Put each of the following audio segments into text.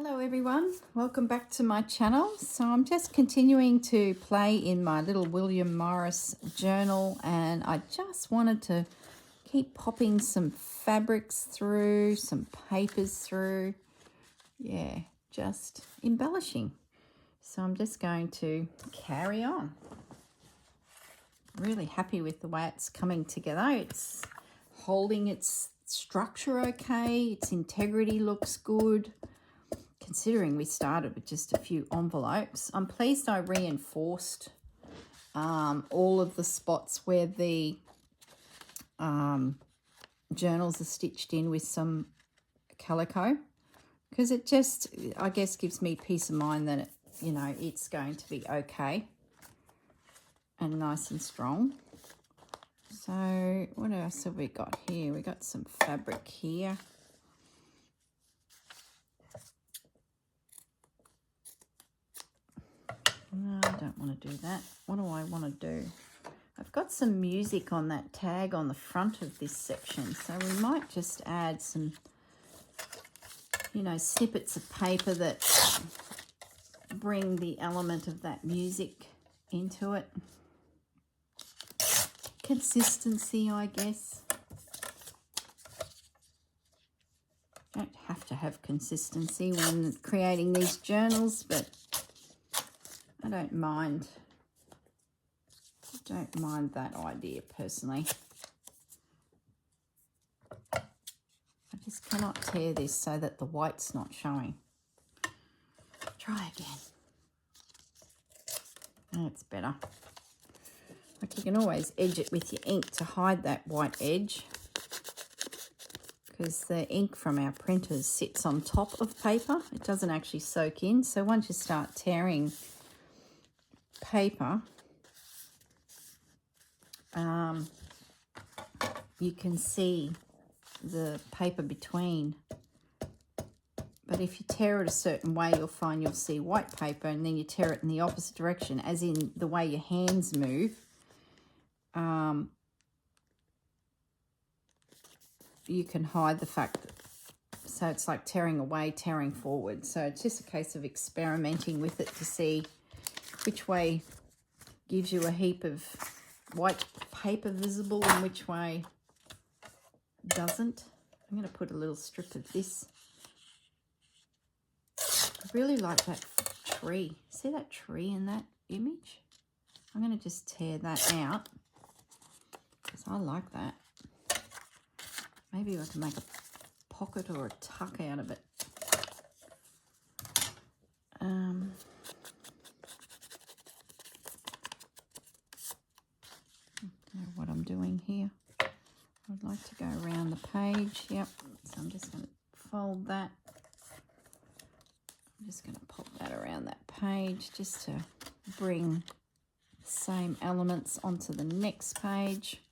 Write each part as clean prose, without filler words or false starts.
Hello everyone, welcome back to my channel. So I'm just continuing to play in my little William Morris journal, and I just wanted to keep popping some fabrics through, some papers through. Yeah, just embellishing. So I'm just going to carry on. Really happy with the way it's coming together. It's holding its structure okay, its integrity looks good. Considering we started with just a few envelopes, I'm pleased I reinforced all of the spots where the journals are stitched in with some calico, because it just, I guess, gives me peace of mind that it's going to be okay and nice and strong. So what else have we got here? We got some fabric here. No, I don't want to do that. What do I want to do? I've got some music on that tag on the front of this section, so we might just add some, snippets of paper that bring the element of that music into it. Consistency, I guess. Don't have to have consistency when creating these journals, but I don't mind that idea personally. I just cannot tear this so that the white's not showing. Try again. That's better. Like, you can always edge it with your ink to hide that white edge, because the ink from our printers sits on top of paper. It doesn't actually soak in. So once you start tearing paper, you can see the paper between. But if you tear it a certain way, you'll find you'll see white paper, and then you tear it in the opposite direction, as in the way your hands move. You can hide the fact that, so it's like tearing away, tearing forward. So it's just a case of experimenting with it to see which way gives you a heap of white paper visible and which way doesn't. I'm going to put a little strip of this. I really like that tree. See that tree in that image? I'm going to just tear that out because I like that. Maybe I can make a pocket or a tuck out of it. I don't know what I'm doing here. I'd like to go around the page. Yep. So I'm just going to fold that. I'm just going to pop that around that page just to bring the same elements onto the next page.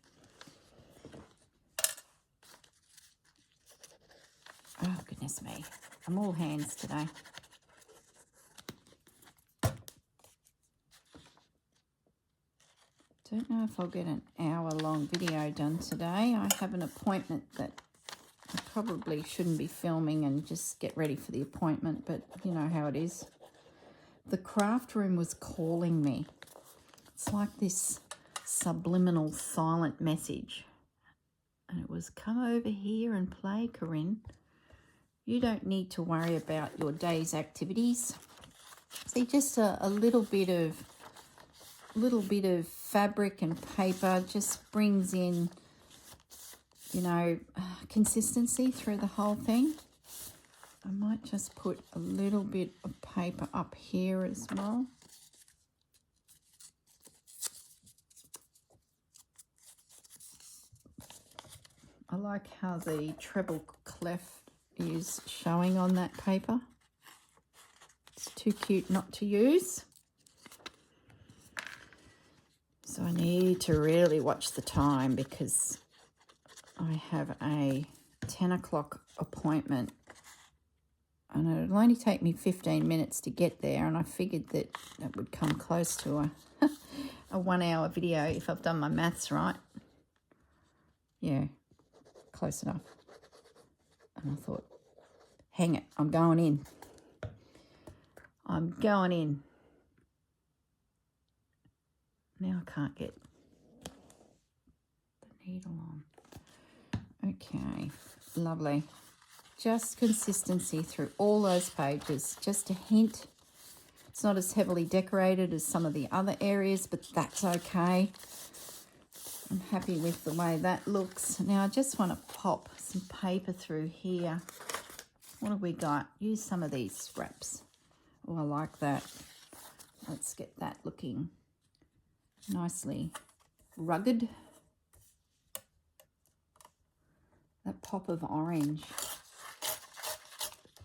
Oh, goodness me. I'm all hands today. Don't know if I'll get an hour-long video done today. I have an appointment that I probably shouldn't be filming and just get ready for the appointment, but you know how it is. The craft room was calling me. It's like this subliminal silent message. And it was, come over here and play, Corrine. You don't need to worry about your day's activities. See, just a little bit of fabric and paper just brings in, consistency through the whole thing. I might just put a little bit of paper up here as well. I like how the treble clef is showing on that paper. It's too cute not to use. So I need to really watch the time because I have a 10 o'clock appointment and it'll only take me 15 minutes to get there, and I figured that that would come close to a 1 hour video if I've done my maths right. Yeah, close enough. And I thought, hang it, I'm going in. I'm going in. Now I can't get the needle on. Okay, lovely. Just consistency through all those pages. Just a hint. It's not as heavily decorated as some of the other areas, but that's okay. I'm happy with the way that looks. Now I just want to pop some paper through here. What have we got? Use some of these scraps. Oh, I like that. Let's get that looking nicely rugged. That pop of orange.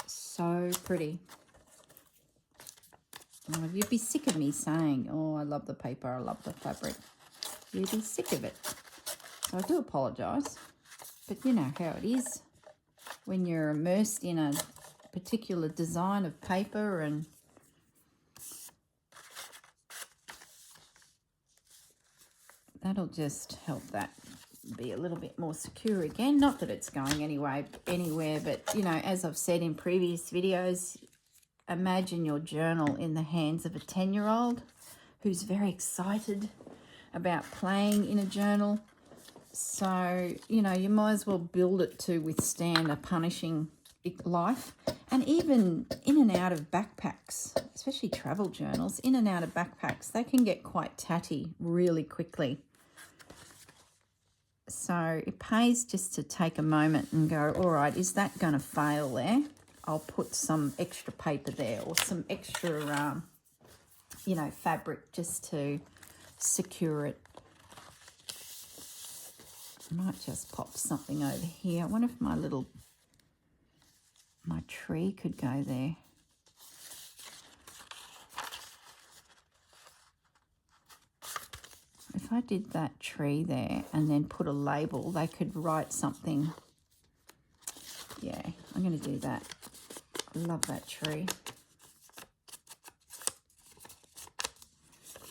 So pretty. Oh, you'd be sick of me saying, oh, I love the paper, I love the fabric. You'd be sick of it. So I do apologise. But you know how it is when you're immersed in a particular design of paper, and that'll just help that be a little bit more secure again. Not that it's going anywhere, but you know, as I've said in previous videos, imagine your journal in the hands of a 10-year-old who's very excited about playing in a journal. So, you know, you might as well build it to withstand a punishing life. And even in and out of backpacks, especially travel journals, in and out of backpacks, they can get quite tatty really quickly. So it pays just to take a moment and go, all right, is that going to fail there? I'll put some extra paper there, or some extra, you know, fabric just to secure it. I might just pop something over here. I wonder if my tree could go there. If I did that tree there and then put a label, they could write something. Yeah, I'm going to do that. I love that tree.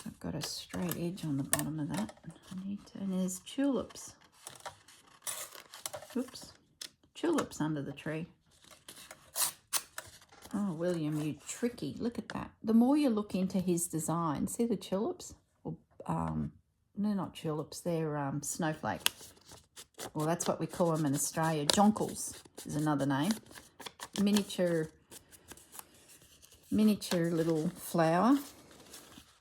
I've got a straight edge on the bottom of that. I need to, and there's tulips. Oops, tulips under the tree. Oh, William, you tricky. Look at that. The more you look into his design, see the tulips? Or, no, not tulips, they're snowflake. Well, that's what we call them in Australia. Jonquils is another name. Miniature little flower.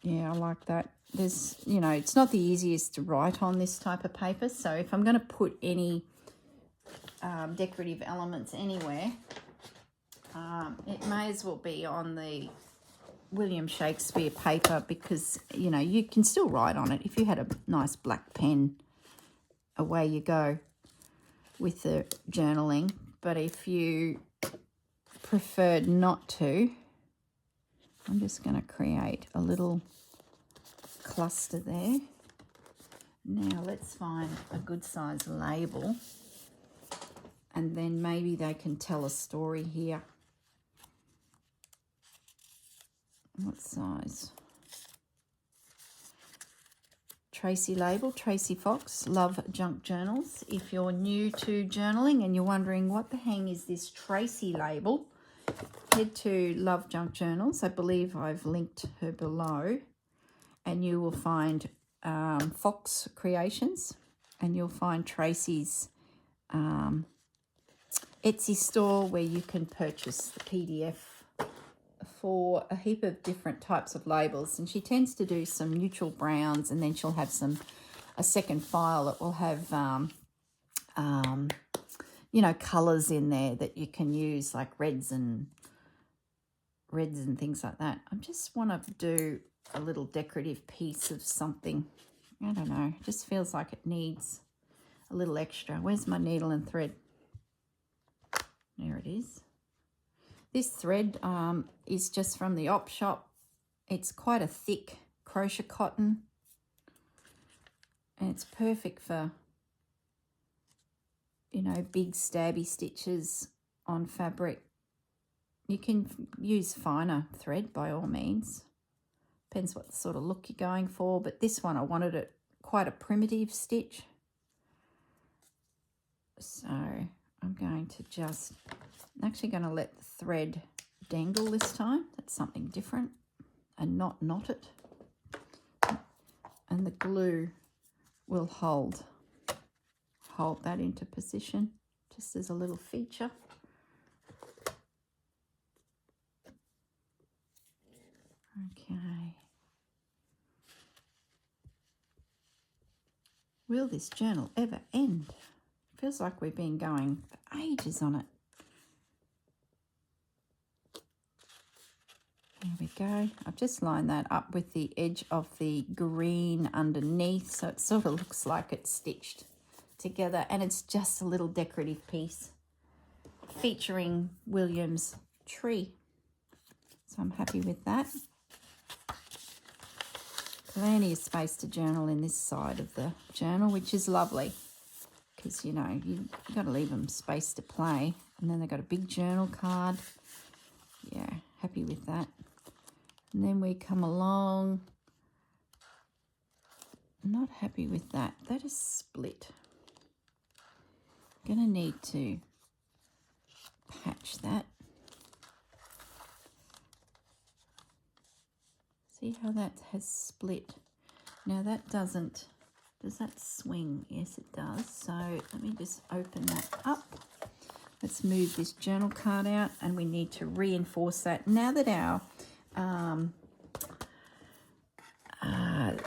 Yeah, I like that. There's, you know, it's not the easiest to write on this type of paper. So if I'm going to put any decorative elements anywhere, it may as well be on the William Shakespeare paper, because, you know, you can still write on it. If you had a nice black pen, away you go with the journaling. But if you preferred not to, I'm just going to create a little cluster there. Now let's find a good size label, and then maybe they can tell a story here. What size? Tracy label, Tracy Fox, Love Junk Journals. If you're new to journaling and you're wondering what the hang is this Tracy label, head to Love Junk Journals. I believe I've linked her below, and you will find Fox Creations, and you'll find Tracy's Etsy store where you can purchase the PDF for a heap of different types of labels. And she tends to do some neutral browns, and then she'll have a second file that will have you know, colours in there that you can use, like reds and things like that. I just want to do a little decorative piece of something. I don't know, it just feels like it needs a little extra. Where's my needle and thread? There it is. This thread is just from the op shop. It's quite a thick crochet cotton, and it's perfect for, you know, big stabby stitches on fabric. You can use finer thread by all means. Depends what sort of look you're going for, but this one I wanted it quite a primitive stitch. So I'm actually going to let the thread dangle this time. That's something different, and not knot it. And the glue will hold that into position, just as a little feature. Okay. Will this journal ever end? Feels like we've been going for ages on it. There we go. I've just lined that up with the edge of the green underneath, so it sort of looks like it's stitched together, and it's just a little decorative piece featuring William's tree. So I'm happy with that. Plenty of space to journal in this side of the journal, which is lovely, because, you know, you've got to leave them space to play. And then they've got a big journal card. Yeah, happy with that. And then we come along. Not happy with that. That is split. Gonna need to patch that. See how that has split? Now that doesn't, does that swing? Yes, it does. So let me just open that up. Let's move this journal card out, and we need to reinforce that. Now that our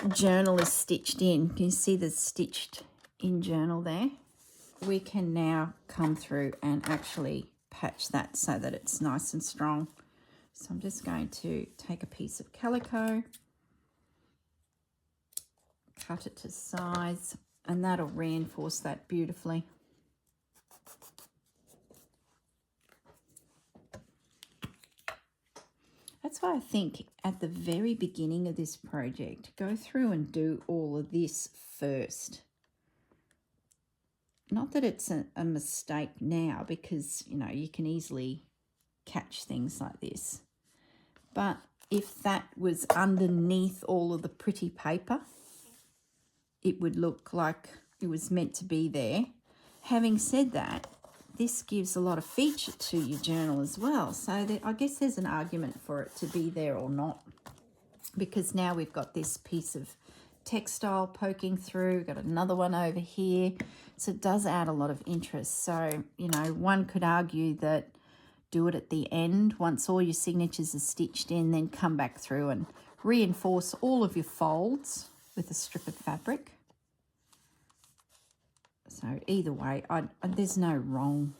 journal is stitched in, can you see the stitched in journal there? We can now come through and actually patch that so that it's nice and strong. So I'm just going to take a piece of calico, cut it to size, and that'll reinforce that beautifully. That's why I think at the very beginning of this project, go through and do all of this first. Not that it's a mistake now, because, you know, you can easily catch things like this. But if that was underneath all of the pretty paper, it would look like it was meant to be there. Having said that, this gives a lot of feature to your journal as well. So I guess there's an argument for it to be there or not, because now we've got this piece of textile poking through, got another one over here. So it does add a lot of interest. So, you know, one could argue that do it at the end, once all your signatures are stitched in, then come back through and reinforce all of your folds with a strip of fabric. So either way, there's no wrong.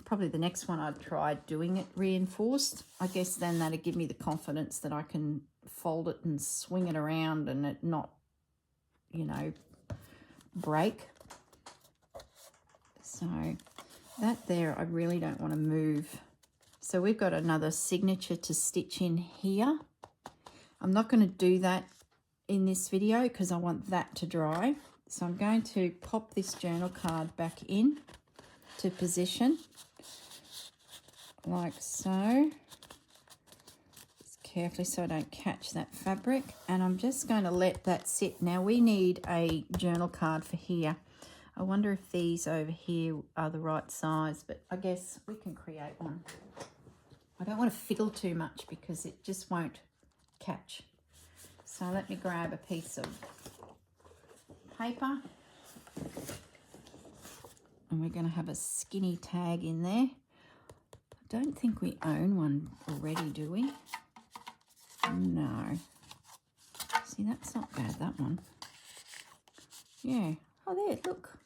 Probably the next one I'd try doing it reinforced. I guess then that'd give me the confidence that I can fold it and swing it around and it not, you know, break. So that there, I really don't want to move. So we've got another signature to stitch in here. I'm not going to do that in this video because I want that to dry. So I'm going to pop this journal card back in to position, like so. Just carefully so I don't catch that fabric. And I'm just going to let that sit. Now we need a journal card for here. I wonder if these over here are the right size, but I guess we can create one. I don't want to fiddle too much because it just won't catch. So let me grab a piece of paper, and we're going to have a skinny tag in there. I don't think we own one already, do we? No. See, that's not bad, that one. Yeah. Oh, there, look.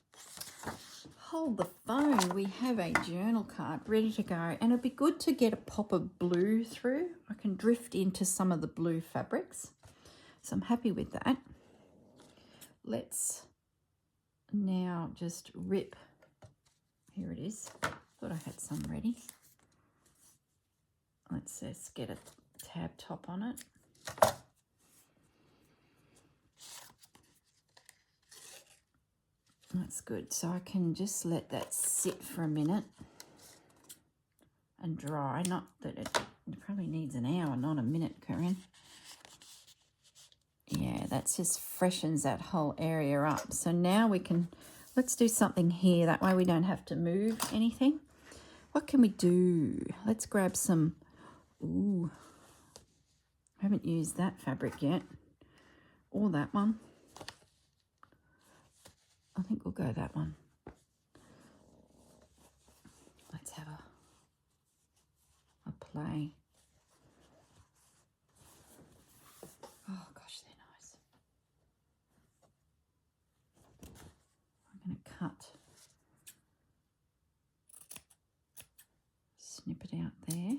Hold the phone. We have a journal card ready to go, and it'd be good to get a pop of blue through. I can drift into some of the blue fabrics, so I'm happy with that. Let's now just rip. Here it is. Thought I had some ready. Let's just get a tab top on it. That's good. So I can just let that sit for a minute and dry. Not that it probably needs an hour, not a minute, Corrine. Yeah, that just freshens that whole area up. So now we can, let's do something here. That way we don't have to move anything. What can we do? Let's grab some, ooh, I haven't used that fabric yet, or that one. I think we'll go that one. Let's have a play. Oh gosh, they're nice. I'm going to cut, snip it out there.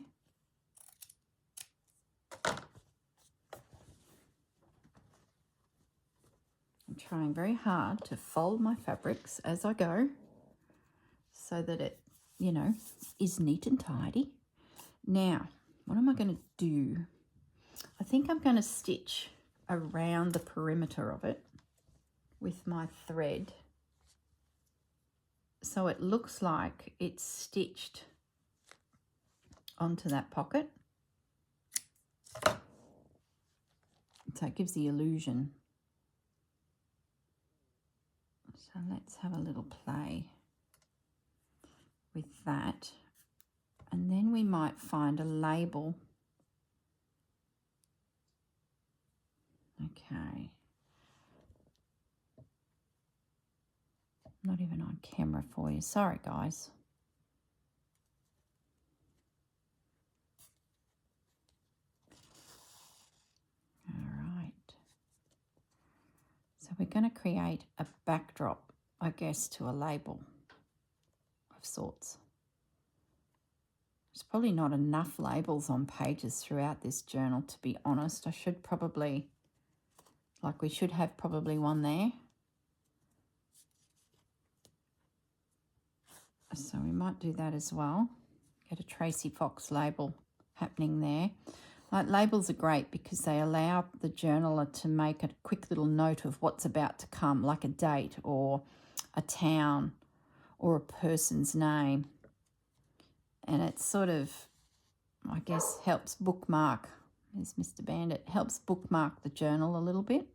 I'm trying very hard to fold my fabrics as I go so that it, you know, is neat and tidy. Now, what am I going to do? I think I'm going to stitch around the perimeter of it with my thread so it looks like it's stitched onto that pocket. So it gives the illusion. So let's have a little play with that. And then we might find a label. Okay. Not even on camera for you. Sorry, guys. All right. So we're going to create a backdrop, I guess, to a label of sorts. There's probably not enough labels on pages throughout this journal, to be honest. I should probably, like we should have probably one there. So we might do that as well. Get a Tracy Fox label happening there. Like, labels are great because they allow the journaler to make a quick little note of what's about to come, like a date or a town or a person's name. And it sort of, I guess, helps bookmark, there's Mr. Bandit, helps bookmark the journal a little bit.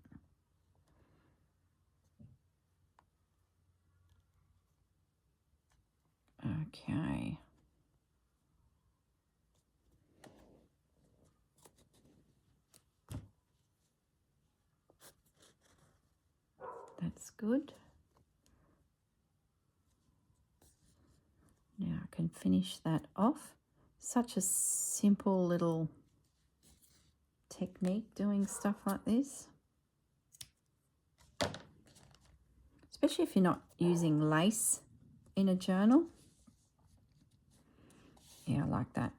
Okay. That's good. Now I can finish that off. Such a simple little technique doing stuff like this. Especially if you're not using lace in a journal. Yeah, I like that.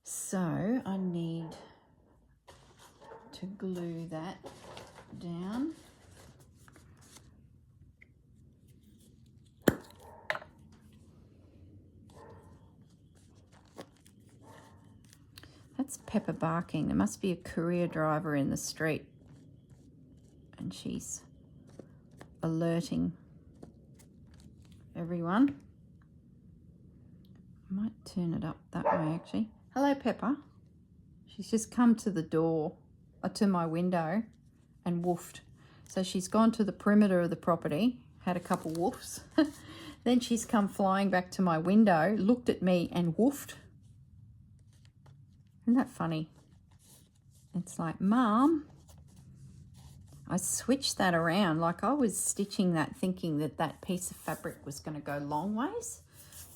So I need to glue that down. That's Pepper barking. There must be a courier driver in the street and she's alerting everyone. I might turn it up that way actually. Hello, Pepper. She's just come to the door, to my window, and woofed. So she's gone to the perimeter of the property, had a couple woofs. Then she's come flying back to my window, looked at me and woofed. Isn't that funny? It's like, Mum, I switched that around. Like, I was stitching that thinking that that piece of fabric was going to go long ways.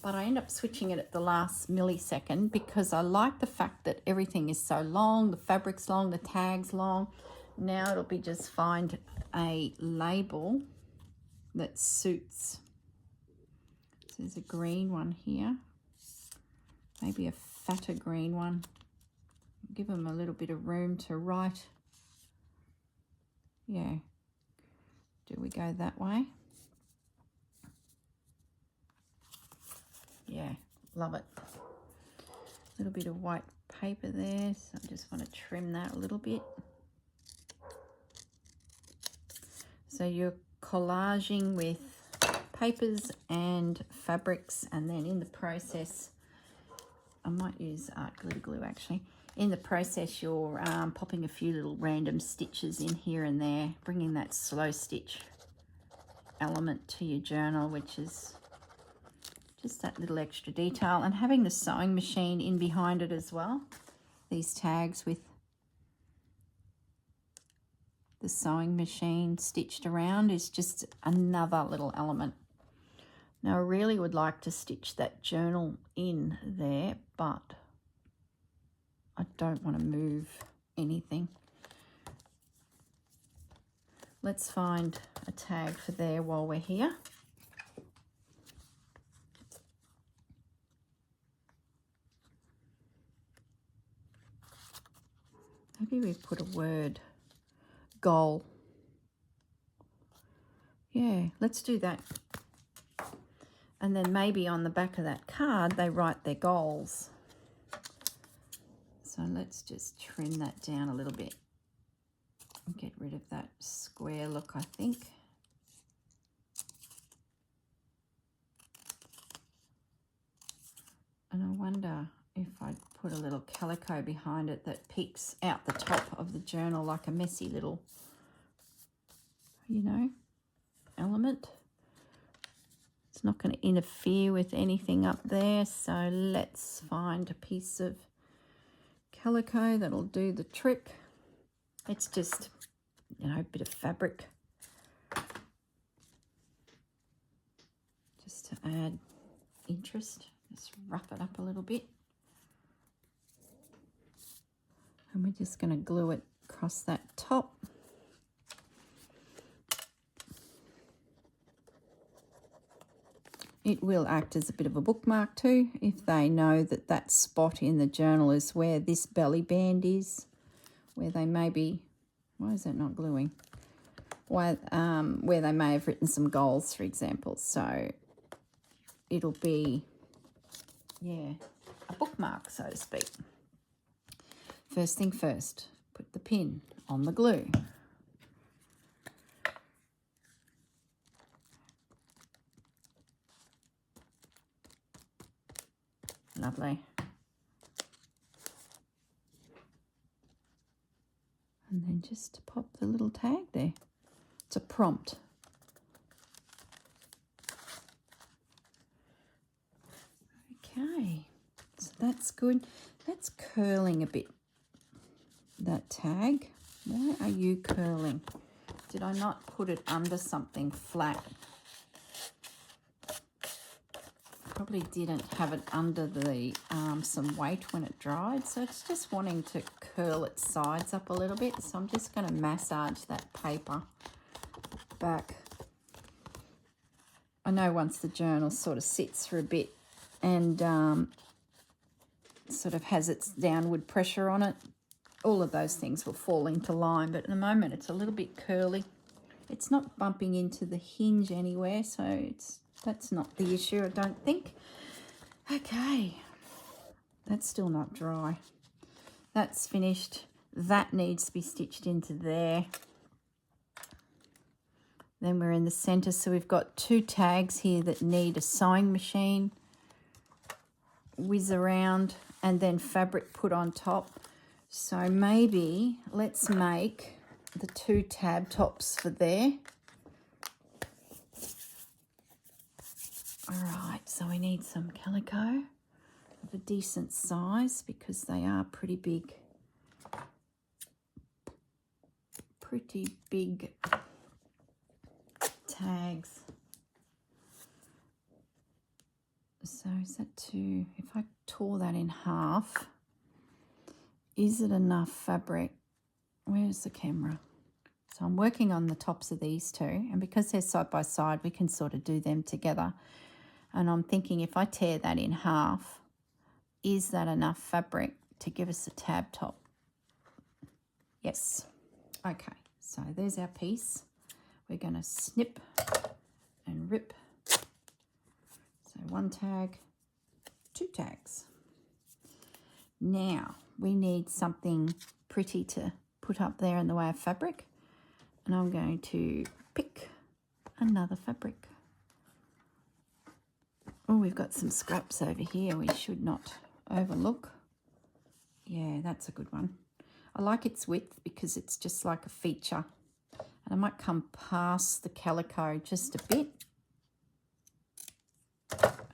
But I end up switching it at the last millisecond because I like the fact that everything is so long, the fabric's long, the tag's long. Now it'll be just find a label that suits. So there's a green one here. Maybe a fatter green one. Give them a little bit of room to write. Yeah. Do we go that way? Yeah, love it. A little bit of white paper there, so I just want to trim that a little bit. So you're collaging with papers and fabrics, and then in the process, I might use art glitter glue actually. In the process, you're popping a few little random stitches in here and there, bringing that slow stitch element to your journal, which is Just that little extra detail, and having the sewing machine in behind it as well. These tags with the sewing machine stitched around is just another little element. Now I really would like to stitch that journal in there, but I don't want to move anything. Let's find a tag for there while we're here. Maybe we put a word, goal. Yeah, let's do that. And then maybe on the back of that card, they write their goals. So let's just trim that down a little bit and get rid of that square look, I think. And I wonder if I'd put a little calico behind it that peeks out the top of the journal like a messy little, you know, element. It's not going to interfere with anything up there, so let's find a piece of calico that'll do the trick. It's just, you know, a bit of fabric just to add interest. Just rough it up a little bit. And we're just going to glue it across that top. It will act as a bit of a bookmark too, if they know that that spot in the journal is where this belly band is, where they may be, why is that not gluing? Where they may have written some goals, for example. So it'll be, yeah, a bookmark, so to speak. First thing first, put the pin on the glue. Lovely. And then just pop the little tag there. It's a prompt. Okay, so that's good. That's curling a bit, that tag. Why are you curling? Did I not put it under something flat? Probably didn't have it under the some weight when it dried, so it's just wanting to curl its sides up a little bit. So I'm just going to massage that paper back. I know once the journal sort of sits for a bit and sort of has its downward pressure on it, all of those things will fall into line, but at the moment it's a little bit curly. It's not bumping into the hinge anywhere, so that's not the issue, I don't think. Okay, that's still not dry. That's finished. That needs to be stitched into there. Then we're in the center, so we've got two tags here that need a sewing machine whiz around and then fabric put on top. So maybe let's make the two tab tops for there. All right, so we need some calico of a decent size because they are pretty big. Pretty big tags. So is that two? If I tore that in half, is it enough fabric? Where's the camera? So I'm working on the tops of these two, and because they're side by side, we can sort of do them together. And I'm thinking if I tear that in half, is that enough fabric to give us a tab top? Yes. Okay, so there's our piece. We're going to snip and rip. So one tag, two tags. Now we need something pretty to put up there in the way of fabric. And I'm going to pick another fabric. Oh, we've got some scraps over here we should not overlook. Yeah, that's a good one. I like its width because it's just like a feature. And I might come past the calico just a bit.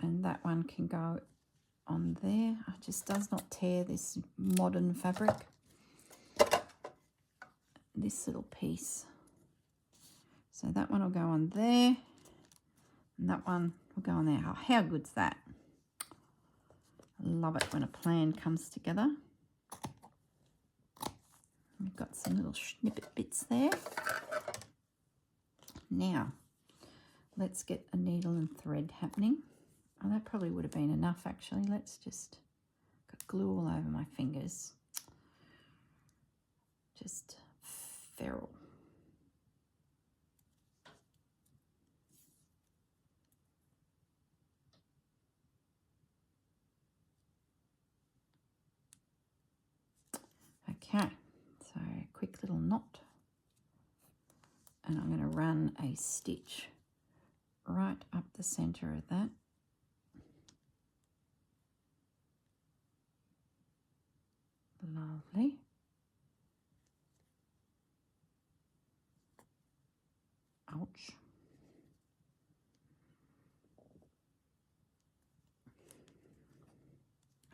And that one can go on there. It just does not tear this modern fabric. This little piece. So that one will go on there. And that one will go on there. Oh, how good's that? I love it when a plan comes together. We've got some little snippet bits there. Now, let's get a needle and thread happening. Oh, that probably would have been enough, actually. Let's just got glue all over my fingers. Just feral. Okay, so quick little knot. And I'm going to run a stitch right up the center of that. Lovely. Ouch.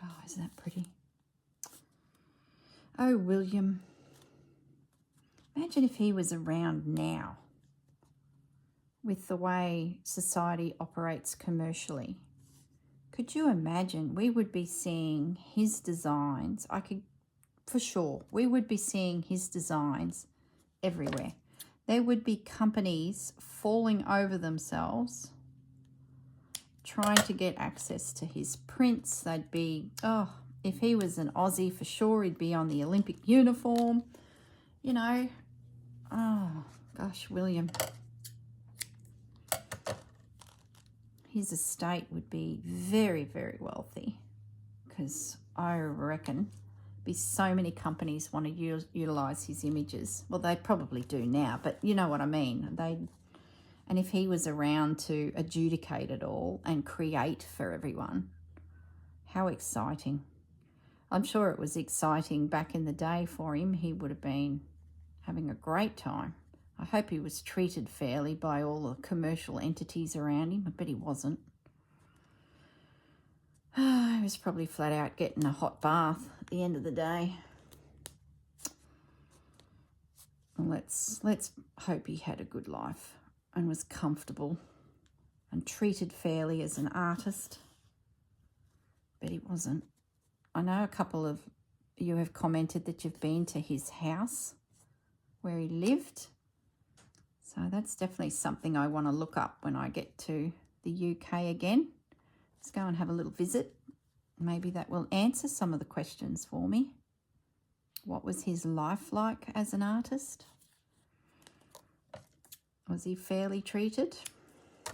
Oh, isn't that pretty? Oh, William. Imagine if he was around now with the way society operates commercially. Could you imagine? We would be seeing his designs. For sure, we would be seeing his designs everywhere. There would be companies falling over themselves trying to get access to his prints. They'd be, oh, if he was an Aussie, for sure, he'd be on the Olympic uniform. You know, oh, gosh, William. His estate would be very, very wealthy, because I reckon be so many companies want to utilize his images. Well, they probably do now, but you know what I mean. And if he was around to adjudicate it all and create for everyone, how exciting. I'm sure it was exciting back in the day for him. He would have been having a great time. I hope he was treated fairly by all the commercial entities around him. I bet he wasn't. He was probably flat out getting a hot bath at the end of the day. Well, let's hope he had a good life and was comfortable and treated fairly as an artist. But he wasn't. I know a couple of you have commented that you've been to his house where he lived. So that's definitely something I want to look up when I get to the UK again. Let's go and have a little visit. Maybe that will answer some of the questions for me. What was his life like as an artist? Was he fairly treated?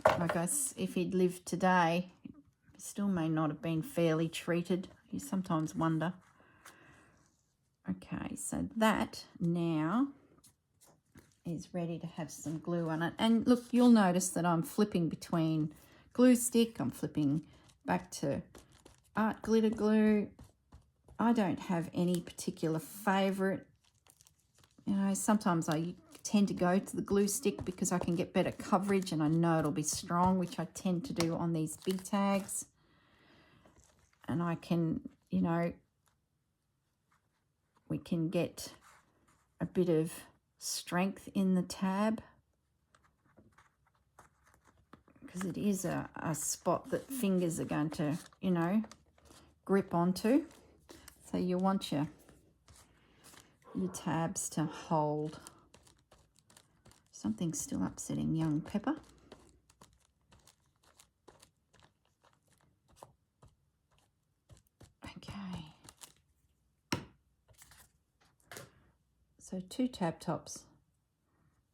I guess if he'd lived today, he still may not have been fairly treated. You sometimes wonder. Okay, so that now is ready to have some glue on it. And look, you'll notice that I'm flipping between glue stick. I'm flipping back to art glitter glue. I don't have any particular favorite. You know, sometimes I tend to go to the glue stick because I can get better coverage and I know it'll be strong, which I tend to do on these big tags. And I can, you know, we can get a bit of strength in the tab because it is a spot that fingers are going to, you know, grip onto. So you want your tabs to hold. Something's still upsetting young Pepper. Okay. So 2 tab tops.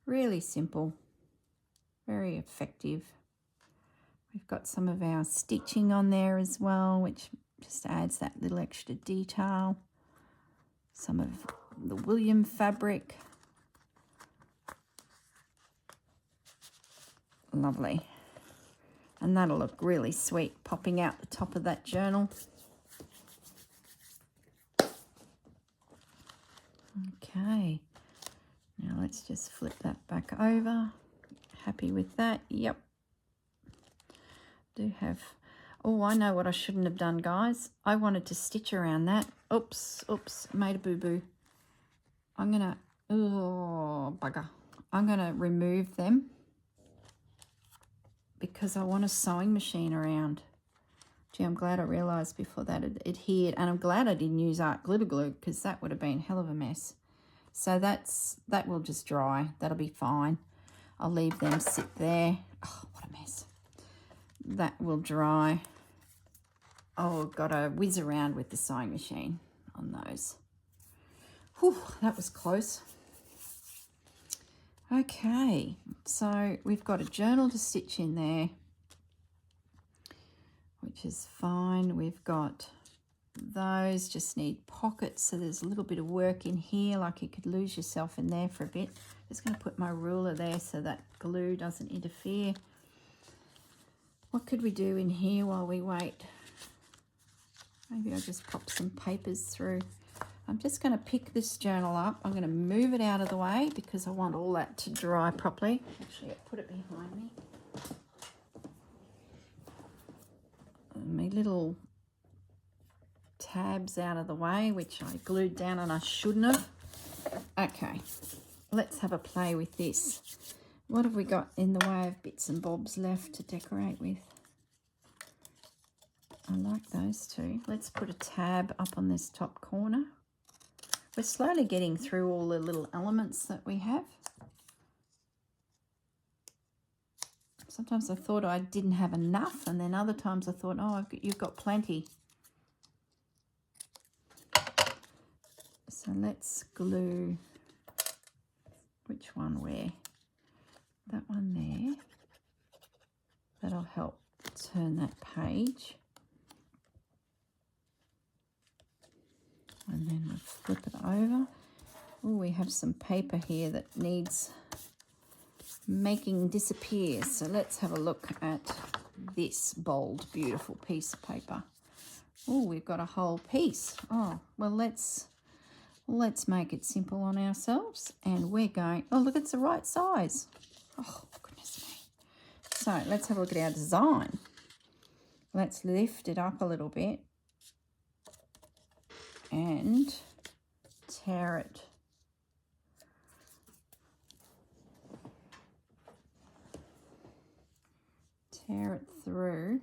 Really simple. Very effective. We've got some of our stitching on there as well, which just adds that little extra detail. Some of the William fabric. Lovely. And that'll look really sweet popping out the top of that journal. Okay. Now let's just flip that back over. Happy with that? Yep. Do have... Oh, I know what I shouldn't have done, guys. I wanted to stitch around that. Oops, made a boo-boo. I'm going to, oh, bugger. I'm going to remove them because I want a sewing machine around. Gee, I'm glad I realised before that it adhered. And I'm glad I didn't use art glitter glue because that would have been a hell of a mess. So that will just dry. That'll be fine. I'll leave them sit there. Oh, what a mess. That will dry. Oh, got to whiz around with the sewing machine on those. Whew, that was close. Okay, so we've got a journal to stitch in there, which is fine. We've got those, just need pockets, so there's a little bit of work in here, like you could lose yourself in there for a bit. Just going to put my ruler there so that glue doesn't interfere. What could we do in here while we wait? Maybe I'll just pop some papers through. I'm just going to pick this journal up. I'm going to move it out of the way because I want all that to dry properly. Actually, I'll put it behind me. My little tabs out of the way, which I glued down and I shouldn't have. Okay, let's have a play with this. What have we got in the way of bits and bobs left to decorate with? I like those two. Let's put a tab up on this top corner. We're slowly getting through all the little elements that we have. Sometimes I thought I didn't have enough, and then other times I thought, oh, you've got plenty. So let's glue, which one where? That one there. That'll help turn that page. And then we'll flip it over. Oh, we have some paper here that needs making disappear. So let's have a look at this bold, beautiful piece of paper. Oh, we've got a whole piece. Oh, well, let's make it simple on ourselves. And we're going, oh, look, it's the right size. Oh, goodness me. So let's have a look at our design. Let's lift it up a little bit and tear it. Tear it through.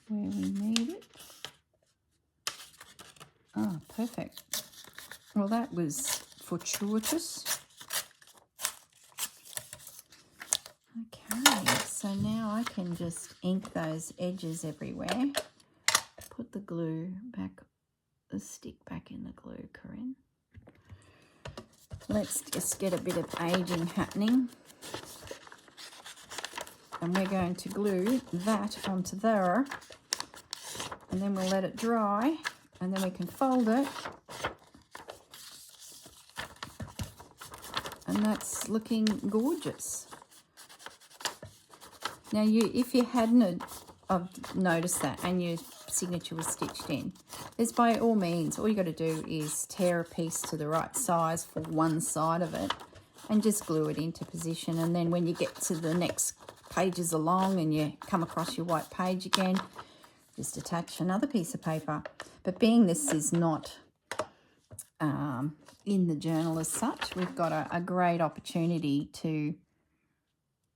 Where we need it. Oh, perfect. Well, that was fortuitous. Okay, so now I can just ink those edges everywhere. Put the glue back, the stick back in the glue, Corrine. Let's just get a bit of aging happening. And we're going to glue that onto there. And then we'll let it dry. And then we can fold it. And that's looking gorgeous. Now, if you hadn't have noticed that and your signature was stitched in, there's by all means, all you got to do is tear a piece to the right size for one side of it and just glue it into position. And then when you get to the next pages along and you come across your white page again, just attach another piece of paper. But being this is not in the journal as such, we've got a great opportunity to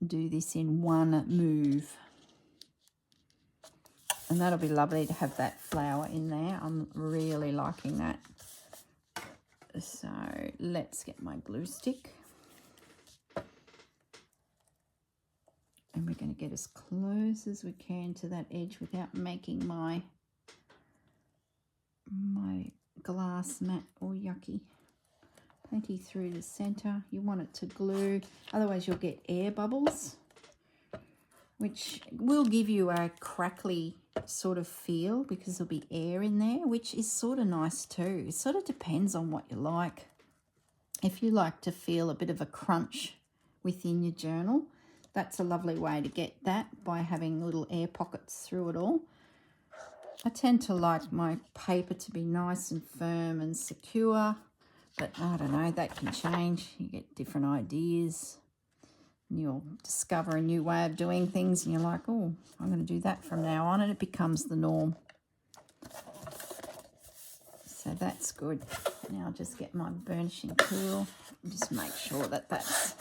do this in one move. And that'll be lovely to have that flower in there. I'm really liking that. So let's get my glue stick. And we're going to get as close as we can to that edge without making my glass mat all yucky. Plenty through the center. You want it to glue, otherwise you'll get air bubbles, which will give you a crackly sort of feel because there'll be air in there, which is sort of nice too. It sort of depends on what you like. If you like to feel a bit of a crunch within your journal, that's a lovely way to get that, by having little air pockets through it all. I tend to like my paper to be nice and firm and secure, But I don't know, that can change. You get different ideas. And you'll discover a new way of doing things and you're like, oh, I'm going to do that from now on, and it becomes the norm. So that's good. Now I'll just get my burnishing tool and just make sure that that's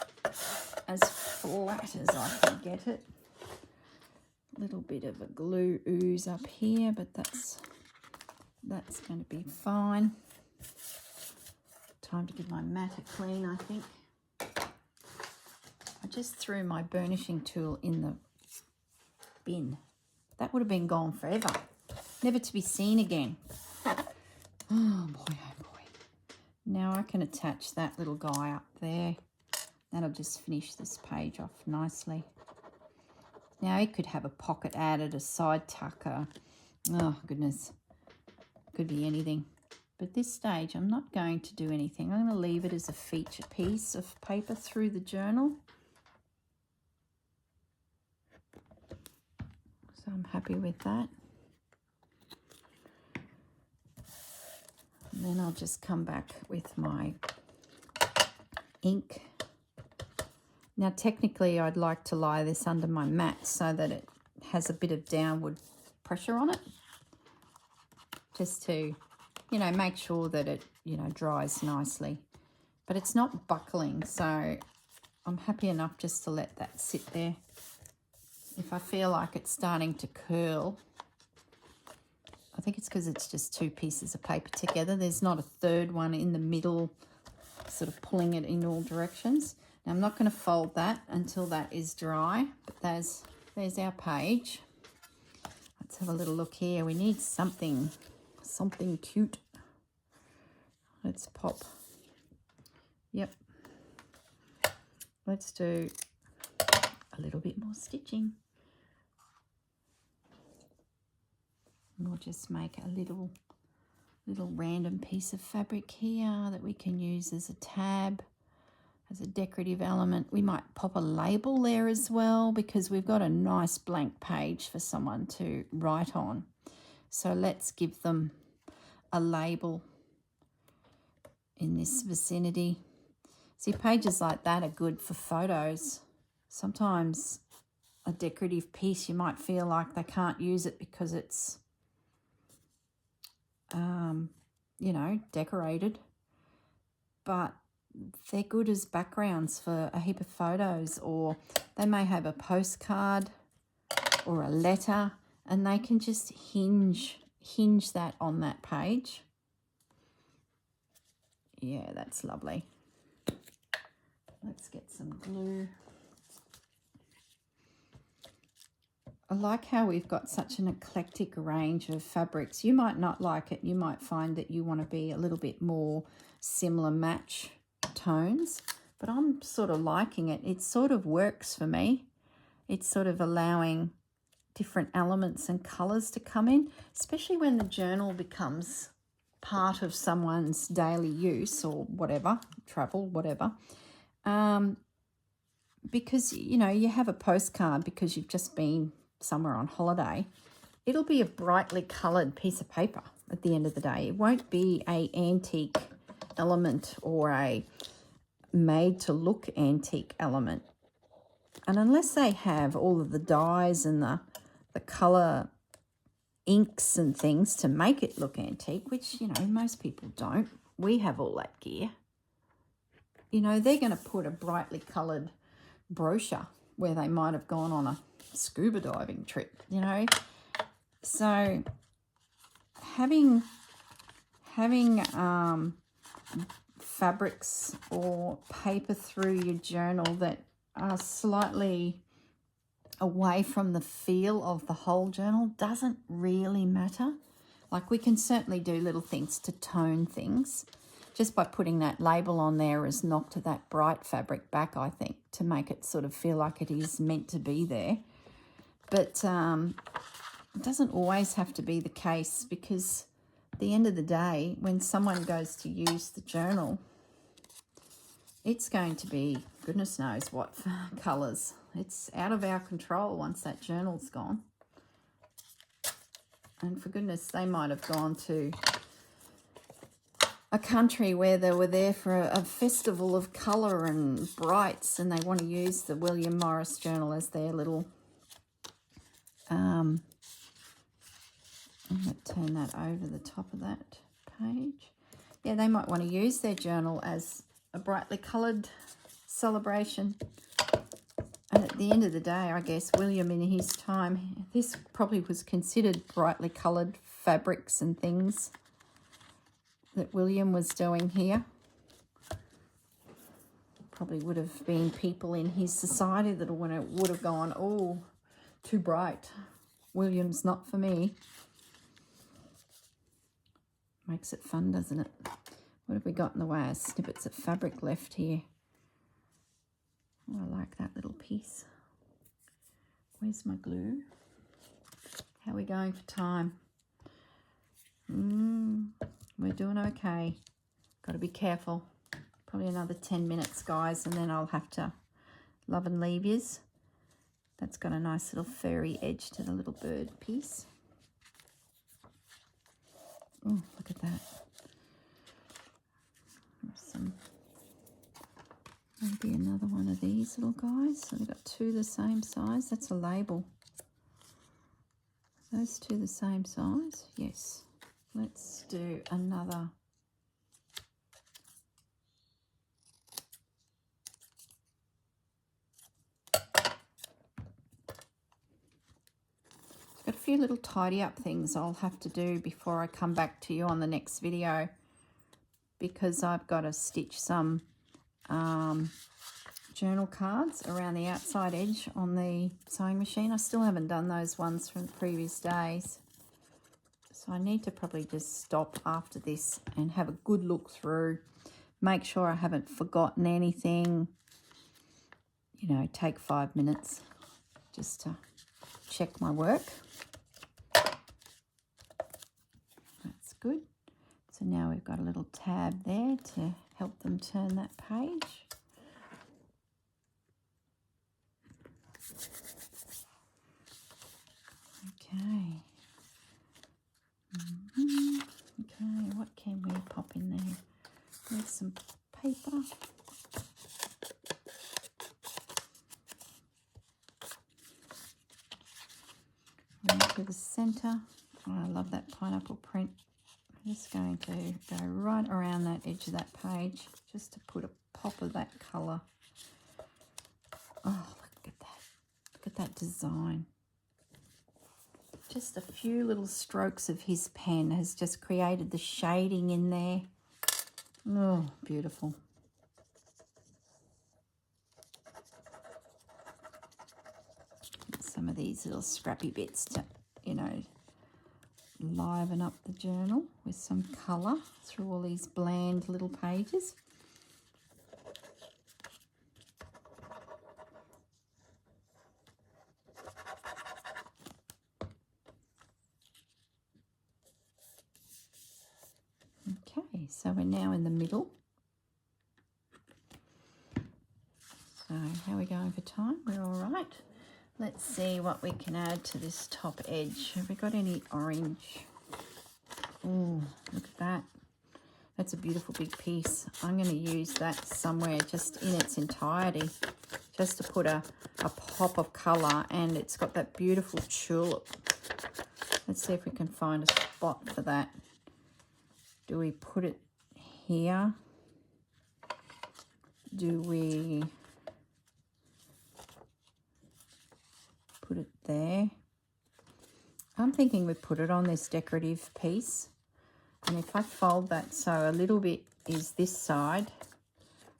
as flat as I can get it. A little bit of a glue ooze up here, but that's going to be fine. Time to give my mat a clean, I think. I just threw my burnishing tool in the bin. That would have been gone forever. Never to be seen again. Oh boy, oh boy. Now I can attach that little guy up there. That'll just finish this page off nicely. Now it could have a pocket added, a side tucker. Oh goodness. Could be anything. But at this stage, I'm not going to do anything. I'm going to leave it as a feature piece of paper through the journal. So I'm happy with that. And then I'll just come back with my ink. Now, technically, I'd like to lie this under my mat so that it has a bit of downward pressure on it. Just to, you know, make sure that it, you know, dries nicely. But it's not buckling, so I'm happy enough just to let that sit there. If I feel like it's starting to curl, I think it's because it's just two pieces of paper together. There's not a third one in the middle, sort of pulling it in all directions. Now, I'm not going to fold that until that is dry, but there's our page. Let's have a little look here. We need something cute. Let's pop. Yep. Let's do a little bit more stitching. And we'll just make a little random piece of fabric here that we can use as a tab, as a decorative element. We might pop a label there as well because we've got a nice blank page for someone to write on. So let's give them a label in this vicinity. See, pages like that are good for photos. Sometimes a decorative piece, you might feel like they can't use it because it's you know, decorated, but they're good as backgrounds for a heap of photos, or they may have a postcard or a letter and they can just hinge that on that page. Yeah, that's lovely. Let's get some glue. I like how we've got such an eclectic range of fabrics. You might not like it. You might find that you want to be a little bit more similar match tones, but I'm sort of liking it. It sort of works for me. It's sort of allowing different elements and colours to come in, especially when the journal becomes part of someone's daily use or whatever, travel, whatever. Because, you know, you have a postcard because you've just been somewhere on holiday. It'll be a brightly coloured piece of paper at the end of the day. It won't be an antique element or a made to look antique element. And unless they have all of the dyes and the colour inks and things to make it look antique, which, you know, most people don't. We have all that gear. You know, they're going to put a brightly coloured brochure where they might have gone on a scuba diving trip, you know. So having fabrics or paper through your journal that are slightly away from the feel of the whole journal doesn't really matter. Like, we can certainly do little things to tone things. Just by putting that label on there has knocked that bright fabric back, I think, to make it sort of feel like it is meant to be there. But it doesn't always have to be the case, because at the end of the day, when someone goes to use the journal, it's going to be goodness knows what colours. It's out of our control once that journal's gone. And for goodness, they might have gone to a country where they were there for a festival of colour and brights, and they want to use the William Morris journal as their little, I'm going to turn that over the top of that page. Yeah, they might want to use their journal as a brightly coloured celebration. And at the end of the day, I guess William in his time, this probably was considered brightly coloured fabrics and things that William was doing here. Probably would have been people in his society that would have gone, oh, too bright. William's not for me. Makes it fun, doesn't it? What have we got in the way of snippets of fabric left here? Oh, I like that little piece. Where's my glue? How are we going for time? We're doing okay. Got to be careful. Probably another 10 minutes, guys, and then I'll have to love and leave yous. That's got a nice little furry edge to the little bird piece. Oh, look at that. Some, maybe another one of these little guys. So they've got two the same size. That's a label. Those two the same size? Yes. Let's do another. Got a few little tidy up things I'll have to do before I come back to you on the next video, because I've got to stitch some journal cards around the outside edge on the sewing machine. I still haven't done those ones from the previous days, so I need to probably just stop after this and have a good look through, make sure I haven't forgotten anything, you know, take 5 minutes just to check my work. That's good. So now we've got a little tab there to help them turn that page. Okay. Okay, what can we pop in there? There's some paper. Right to the centre. Oh, I love that pineapple print. I'm just going to go right around that edge of that page just to put a pop of that colour. Oh, look at that. Look at that design. Just a few little strokes of his pen has just created the shading in there. Oh, beautiful. Some of these little scrappy bits to, you know, liven up the journal with some colour through all these bland little pages. Okay, so we're now in the middle. So how are we going for time? We're all right. Let's see what we can add to this top edge. Have we got any orange? Oh, look at that. That's a beautiful big piece. I'm going to use that somewhere just in its entirety, just to put a pop of colour, and it's got that beautiful tulip. Let's see if we can find a spot for that. Do we put it here? Do we put it there? I'm thinking we put it on this decorative piece, and if I fold that so a little bit is this side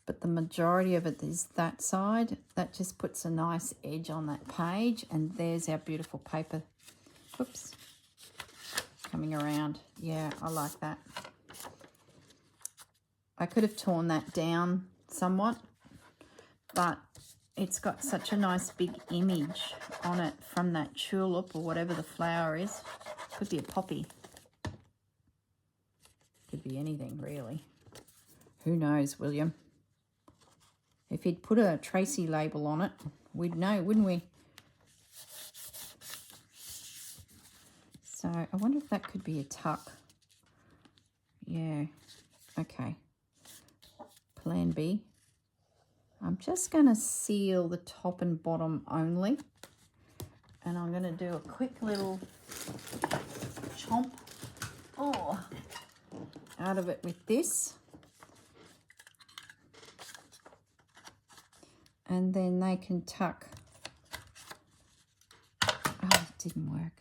but the majority of it is that side, that just puts a nice edge on that page. And there's our beautiful paper. Oops, coming around. Yeah, I like that. I could have torn that down somewhat, but it's got such a nice big image on it from that tulip or whatever the flower is. Could be a poppy. Could be anything, really. Who knows, William? If he'd put a Tracy label on it, we'd know, wouldn't we? So I wonder if that could be a tuck. Yeah, Okay, plan B. I'm just going to seal the top and bottom only. And I'm going to do a quick little chomp out of it with this. And then they can tuck. Oh, it didn't work.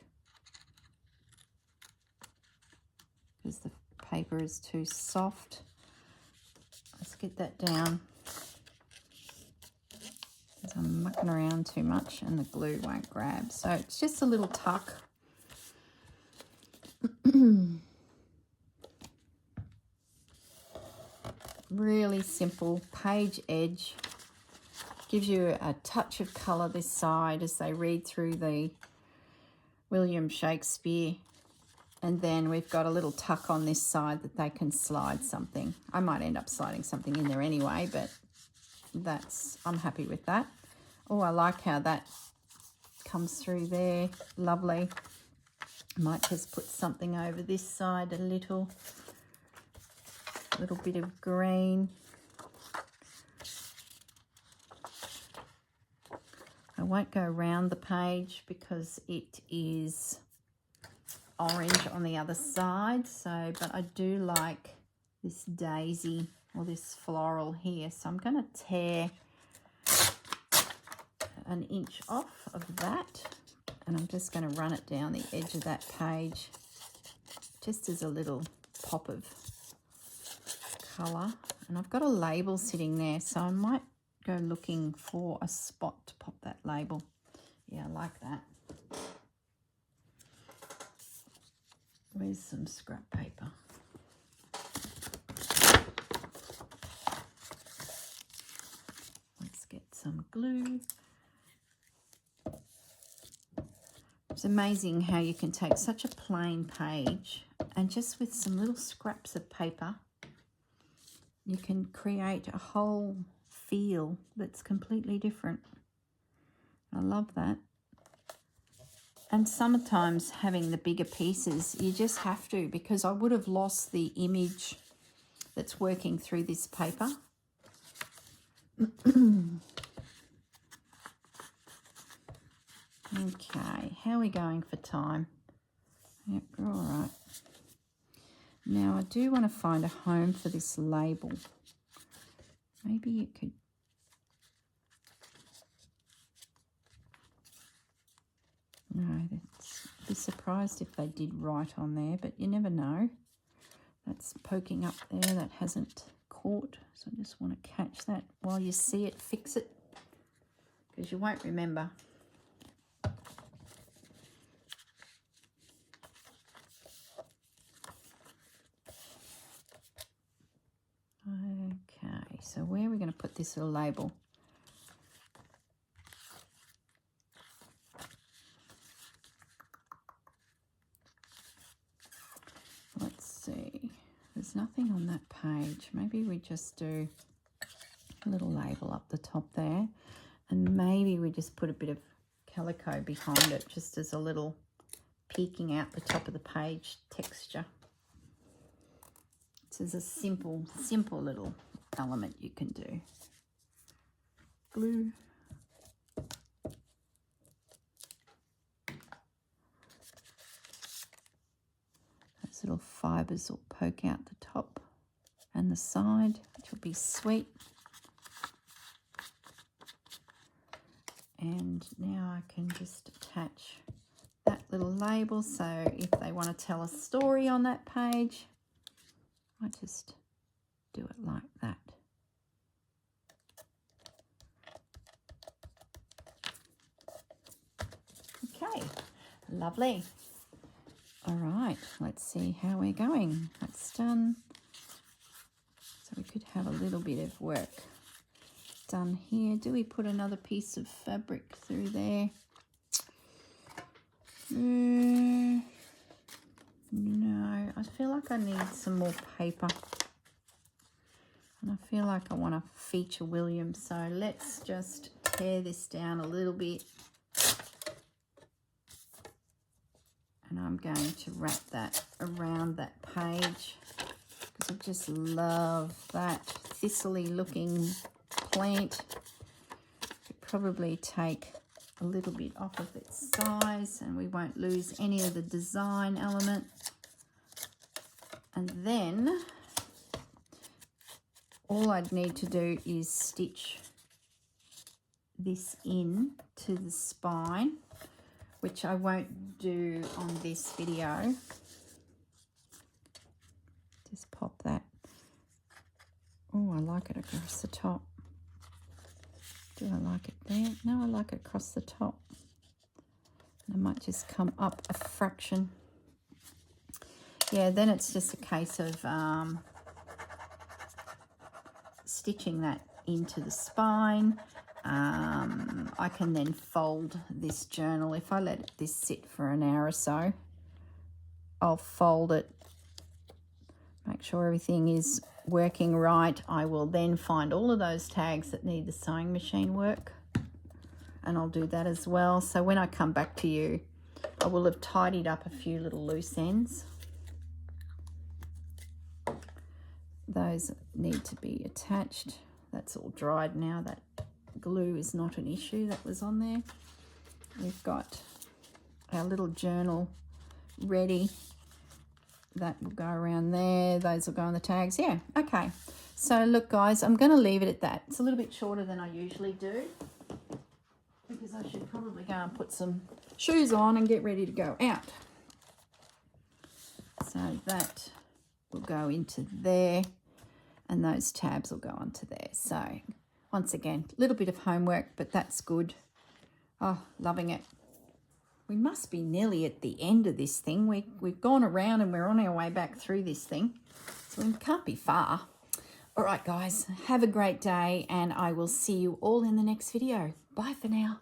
Because the paper is too soft. Let's get that down. Because I'm mucking around too much and the glue won't grab. So it's just a little tuck. Really simple page edge. Gives you a touch of colour this side as they read through the William Shakespeare. And then we've got a little tuck on this side that they can slide something. I might end up sliding something in there anyway, but I'm happy with that. Oh, I like how that comes through there. Lovely. Might just put something over this side a little bit of green. I won't go around the page because it is orange on the other side. So, but I do like this daisy or this floral here. So I'm going to tear an inch off of that. And I'm just going to run it down the edge of that page just as a little pop of colour. And I've got a label sitting there, so I might go looking for a spot to pop that label. Yeah, I like that. Where's some scrap paper? Let's get some glue. It's amazing how you can take such a plain page and just with some little scraps of paper, you can create a whole feel that's completely different. I love that. And sometimes having the bigger pieces, you just have to, because I would have lost the image that's working through this paper. Okay, how are we going for time? Yep, we're all right. Now I do want to find a home for this label. Maybe it could... No, I'd be surprised if they did write on there, but you never know. That's poking up there, that hasn't caught. So I just want to catch that while you see it, fix it, because you won't remember. Okay, so where are we going to put this little label? Let's see. There's nothing on that page. Maybe we just do a little label up the top there. And maybe we just put a bit of calico behind it, just as a little peeking out the top of the page texture. This is a simple little element you can do. Glue. Those little fibres will poke out the top and the side, which will be sweet. And now I can just attach that little label, so if they want to tell a story on that page, I just do it like that. Okay, lovely. All right, let's see how we're going. That's done. So we could have a little bit of work done here. Do we put another piece of fabric through there? No, I feel like I need some more paper. And I feel like I want to feature William. So let's just tear this down a little bit. And I'm going to wrap that around that page, because I just love that thistly looking plant. Could probably take a little bit off of its size and we won't lose any of the design element. And then all I'd need to do is stitch this in to the spine, which I won't do on this video. Just pop that. Oh, I like it across the top. Do I like it there? No, I like it across the top. I might just come up a fraction. Yeah, then it's just a case of stitching that into the spine. I can then fold this journal. If I let this sit for an hour or so, I'll fold it, make sure everything is working right. I will then find all of those tags that need the sewing machine work, and I'll do that as well. So when I come back to you, I will have tidied up a few little loose ends. Those need to be attached. That's all dried now. That glue is not an issue that was on there. We've got our little journal ready. That will go around there. Those will go on the tags. Yeah, okay. So look, guys, I'm going to leave it at that. It's a little bit shorter than I usually do because I should probably go and put some shoes on and get ready to go out. So that will go into there and those tabs will go onto there. So once again, a little bit of homework, but that's good. Oh, loving it. We must be nearly at the end of this thing. We've gone around and we're on our way back through this thing. So we can't be far. All right, guys, have a great day and I will see you all in the next video. Bye for now.